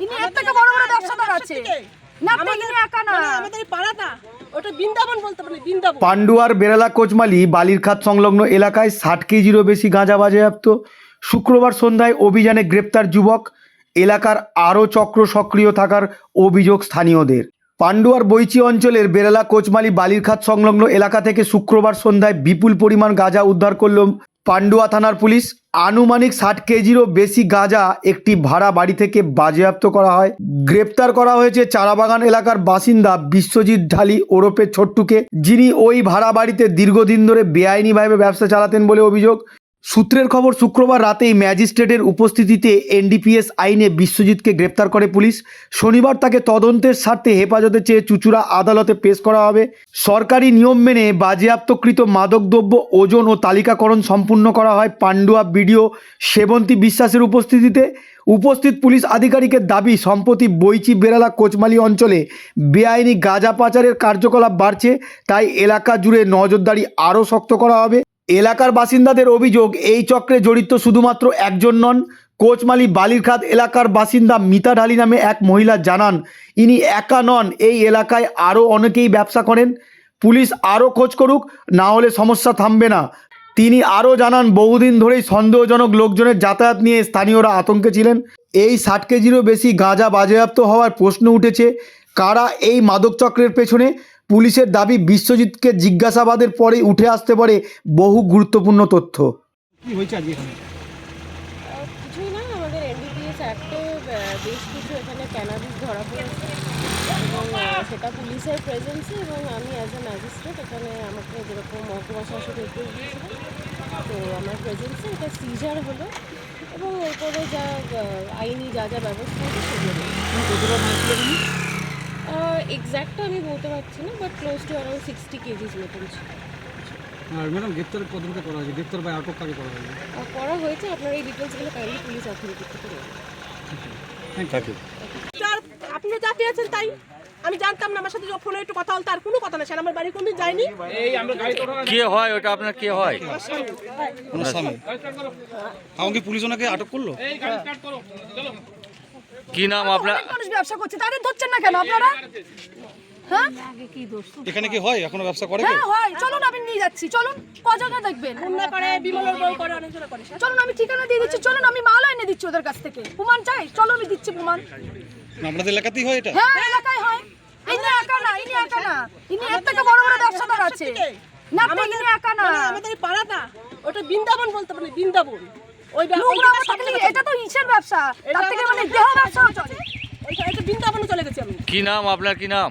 ইনি এর থেকে বড় বড় ব্যবসাদার আছে না, ইনি একা না, আমাদের পাড়াটা ওটা বৃন্দাবন বলতে পারি, বৃন্দাবন। পান্ডুয়ার বেড়ালা কোচমালি বালিরখাত সংলগ্ন এলাকায় 60 কেজিরও বেশি গাঁজা বাজেয়াপ্ত। শুক্রবার সন্ধ্যায় অভিযানে গ্রেপ্তার যুবক। এলাকার আরও চক্র সক্রিয় থাকার অভিযোগ স্থানীয়দের। পান্ডুয়ার বৈচি অঞ্চলের বেড়ালা কোচমালি বালিরখাত সংলগ্ন এলাকা থেকে শুক্রবার সন্ধ্যায় বিপুল পরিমাণ গাঁজা উদ্ধার করল পান্ডুয়া থানার পুলিশ। আনুমানিক 60 কেজিরও বেশি গাঁজা একটি ভাড়া বাড়ি থেকে বাজেয়াপ্ত করা হয়। গ্রেপ্তার করা হয়েছে চারাবাগান এলাকার বাসিন্দা বিশ্বজিৎ ঢালি ওরফে ছোট্টুকে, যিনি ওই ভাড়া বাড়িতে দীর্ঘদিন ধরে বেআইনিভাবে ব্যবসা চালাতেন বলে অভিযোগ। সূত্রের খবর, শুক্রবার রাতেই ম্যাজিস্ট্রেটের উপস্থিতিতে এনডিপিএস আইনে বিশ্বজিৎকে গ্রেপ্তার করে পুলিশ। শনিবার তাকে তদন্তের স্বার্থে হেফাজতে চেয়ে চুঁচুড়া আদালতে পেশ করা হবে। সরকারি নিয়ম মেনে বাজেয়াপ্তকৃত মাদকদ্রব্য ওজন ও তালিকাকরণ সম্পূর্ণ করা হয় পান্ডুয়া বিডিও সেবন্তী বিশ্বাসের উপস্থিতিতে। উপস্থিত পুলিশ আধিকারিকের দাবি, সম্প্রতি বৈচি বেড়ালা কোচমালি অঞ্চলে বেআইনি গাঁজা পাচারের কার্যকলাপ বাড়ছে, তাই এলাকা জুড়ে নজরদারি আরও শক্ত করা হবে। এলাকার বাসিন্দাদের অভিযোগ, এই চক্রে জড়িত শুধুমাত্র একজন নন। কোচমালি বালিরখাত এলাকার বাসিন্দা মিতা ঢালি নামে এক মহিলা জানান, ইনি একা নন, এই এলাকায় আরও অনেকেই ব্যবসা করেন। পুলিশ আরও খোঁজ করুক, না হলে সমস্যা থামবে না। তিনি আরও জানান, বহুদিন ধরেই সন্দেহজনক লোকজনের যাতায়াত নিয়ে স্থানীয়রা আতঙ্কে ছিলেন। এই 60 কেজিরও বেশি গাঁজা বাজেয়াপ্ত হওয়ার প্রশ্ন উঠেছে। কারা এই মাদক চক্রের পেছনে? পুলিশের দাবি, বিশ্বজিৎকে জিজ্ঞাসাবাদের পরেই উঠে আসতে পারে বহু গুরুত্বপূর্ণ তথ্য। কি হয়েছে আজকে এখানে? কিছুই না, আমাদের এনডিপিএস অ্যাক্টে বেশ কিছু এখানে ক্যানাবিস ধরা পড়েছে এবং সেটা পুলিশের প্রেজেন্সে, এবং আমি অ্যাজ এ ম্যাজিস্ট্রেট এখানে আমাকে যেরকম মহকুমা শাসক নির্দেশ দিয়েছিলেন, তো আমার প্রেজেন্সে এটা সিজার হলো এবং এরপরে যা আইনি যা যা ব্যবস্থা আছে সেগুলো। এক্স্যাক্টটা আমি বলতে পারছি না, but close two around 60 KGs মতন ছিল। আর ম্যাডাম, গ্রেপ্তারের কতটা করা হয়েছে? গ্রেপ্তার বা আটক কাকে করা হয়েছে? করা হয়েছে, আপনার এই ডিটেলসগুলো কাইন্ডলি পুলিশ অথরিটি থেকে নেবেন। Thank you. আপনি যা পেয়েছেন তাই, আমি জানতাম না, আমার সাথে ফোনে একটু কথা বলতে আর কোনো কথা না, স্যার আমার বাড়ি কোনদিন যায়নি। কে হয় ওটা আপনার? কে হয়? ওনার স্বামী। আমাকে পুলিশ ওনাকে আটক করলো। কি নাম আপনার? মানুষ ব্যবসা করছে, তাদের ধরছেন না কেন আপনারা? হ্যাঁ এখানে কি হয়? এখনো ব্যবসা করে? হ্যাঁ হয়, চলুন আমি নিয়ে যাচ্ছি, চলুন কজনে দেখবেন। না করে বিমলের বউ করে, অনেকজনে করে। চলুন আমি ঠিকানা দিয়ে দিচ্ছি, চলুন আমি মালও এনে দিচ্ছি ওদের কাছ থেকে। প্রমাণ চাই? চলো আমি দিচ্ছি প্রমাণ। আপনাদের এলাকাতেই হয় এটা? হ্যাঁ এলাকায় হয়। ইনি একা না, ইনি একা না, ইনি এর থেকে বড় বড় ব্যবসাদার আছে না, ইনি একা না, আমাদের পাড়াটা ওটা বৃন্দাবন বলতে পারি, বৃন্দাবন। ওই এটা তো ইসের ব্যবসা, তার থেকে মানে দেহ ব্যবসাও চলে। ওইটা বৃন্দাবনে চলে গেছি আমি। কি নাম আপনার? কি নাম?